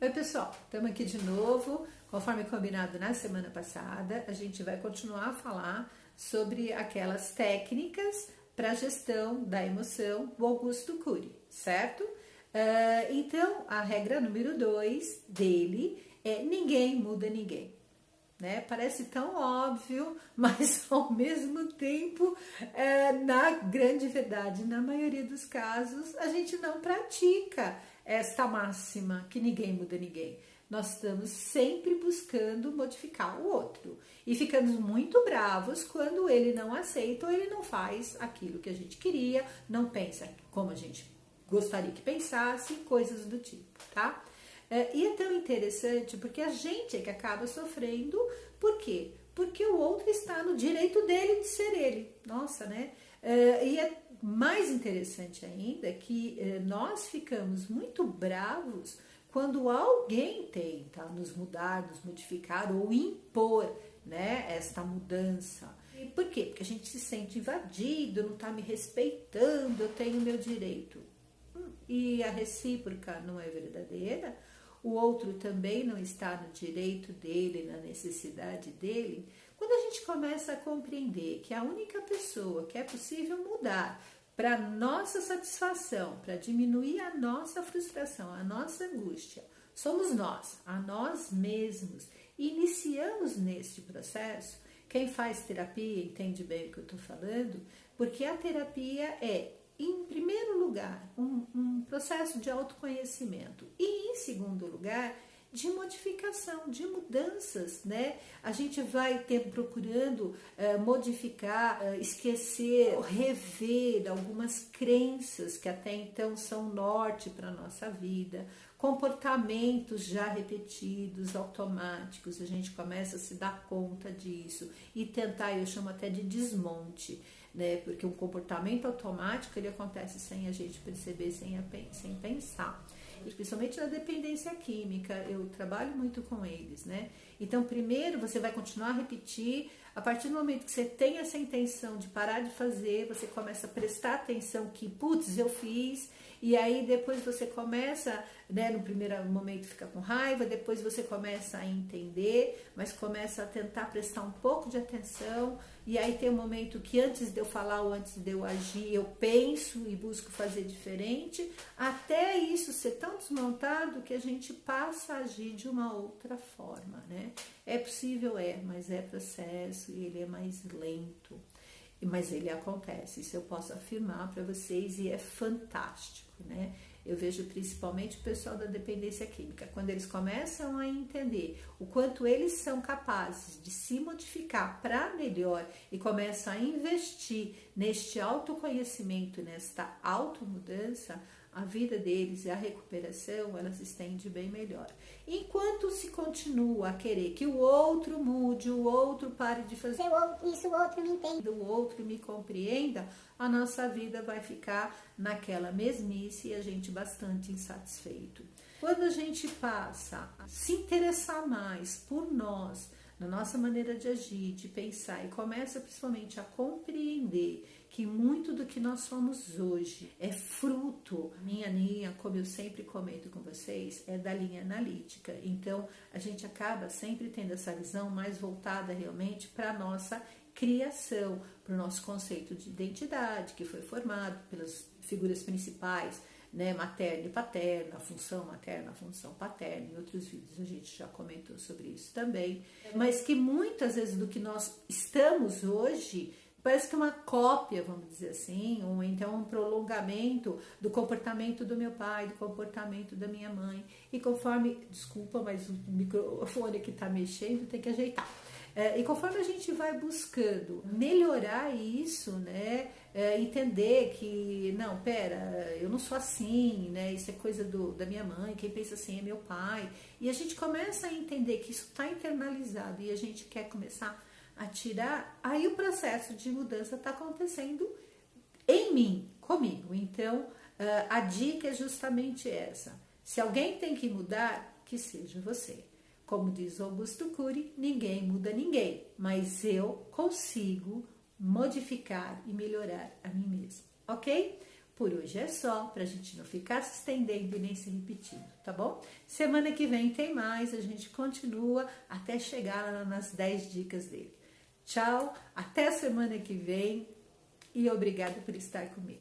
Oi pessoal, estamos aqui de novo, conforme combinado na semana passada, a gente vai continuar a falar sobre aquelas técnicas para a gestão da emoção do Augusto Cury, certo? Então, a regra número 2 dele é ninguém muda ninguém. Né? Parece tão óbvio, mas ao mesmo tempo, na grande verdade, na maioria dos casos, a gente não pratica esta máxima que ninguém muda ninguém. Nós estamos sempre buscando modificar o outro e ficamos muito bravos quando ele não aceita ou ele não faz aquilo que a gente queria, não pensa como a gente gostaria que pensasse, coisas do tipo, tá? E é tão interessante porque a gente é que acaba sofrendo. Por quê? Porque o outro está no direito dele de ser ele. Nossa, né? E é mais interessante ainda que nós ficamos muito bravos quando alguém tenta nos mudar, nos modificar ou impor, né, esta mudança. E por quê? Porque a gente se sente invadido, não está me respeitando, eu tenho meu direito. E a recíproca não é verdadeira. O outro também não está no direito dele, na necessidade dele. Quando a gente começa a compreender que a única pessoa que é possível mudar para nossa satisfação, para diminuir a nossa frustração, a nossa angústia, somos nós, a nós mesmos. E iniciamos neste processo. Quem faz terapia entende bem o que eu estou falando, porque a terapia é, em primeiro lugar, um processo de autoconhecimento e, em segundo lugar, de modificação, de mudanças, né? A gente vai procurando modificar, esquecer, rever algumas crenças que até então são norte para a nossa vida, comportamentos já repetidos, automáticos, a gente começa a se dar conta disso e tentar, eu chamo até de desmonte, né? Porque um comportamento automático ele acontece sem a gente perceber, sem pensar. Principalmente na dependência química, eu trabalho muito com eles, né? Então, primeiro você vai continuar a repetir, a partir do momento que você tem essa intenção de parar de fazer, você começa a prestar atenção que, putz, eu fiz, e aí depois você começa, né, no primeiro momento fica com raiva, depois você começa a entender, mas começa a tentar prestar um pouco de atenção, e aí tem um momento que antes de eu falar ou antes de eu agir, eu penso e busco fazer diferente, até isso ser tão desmontado que a gente passa a agir de uma outra forma, né? É possível, mas é processo e ele é mais lento, mas ele acontece, isso eu posso afirmar para vocês e é fantástico, né? Eu vejo principalmente o pessoal da dependência química, quando eles começam a entender o quanto eles são capazes de se modificar para melhor e começam a investir neste autoconhecimento, nesta automudança, a vida deles e a recuperação, ela se estende bem melhor. Enquanto se continua a querer que o outro mude, o outro pare de fazer isso, o outro me entenda, o outro me compreenda, a nossa vida vai ficar naquela mesmice e a gente bastante insatisfeito. Quando a gente passa a se interessar mais por nós, na nossa maneira de agir, de pensar e começa principalmente a compreender que muito do que nós somos hoje é fruto, minha linha, como eu sempre comento com vocês, é da linha analítica. Então, a gente acaba sempre tendo essa visão mais voltada realmente para a nossa criação, para o nosso conceito de identidade, que foi formado pelas figuras principais, né, materna e paterna, a função materna, a função paterna. Em outros vídeos a gente já comentou sobre isso também. Mas que muitas vezes do que nós estamos hoje parece que é uma cópia, vamos dizer assim, ou então um prolongamento do comportamento do meu pai, do comportamento da minha mãe. E conforme, desculpa, mas o microfone que está mexendo tem que ajeitar. E conforme a gente vai buscando melhorar isso, né, entender que, não, pera, eu não sou assim, né, isso é coisa da minha mãe, quem pensa assim é meu pai. E a gente começa a entender que isso está internalizado e a gente quer começar a tirar, aí o processo de mudança está acontecendo em mim, comigo. Então, a dica é justamente essa. Se alguém tem que mudar, que seja você. Como diz Augusto Cury, ninguém muda ninguém, mas eu consigo modificar e melhorar a mim mesmo, ok? Por hoje é só, para a gente não ficar se estendendo e nem se repetindo, tá bom? Semana que vem tem mais, a gente continua até chegar lá nas 10 dicas dele. Tchau, até semana que vem e obrigado por estar comigo.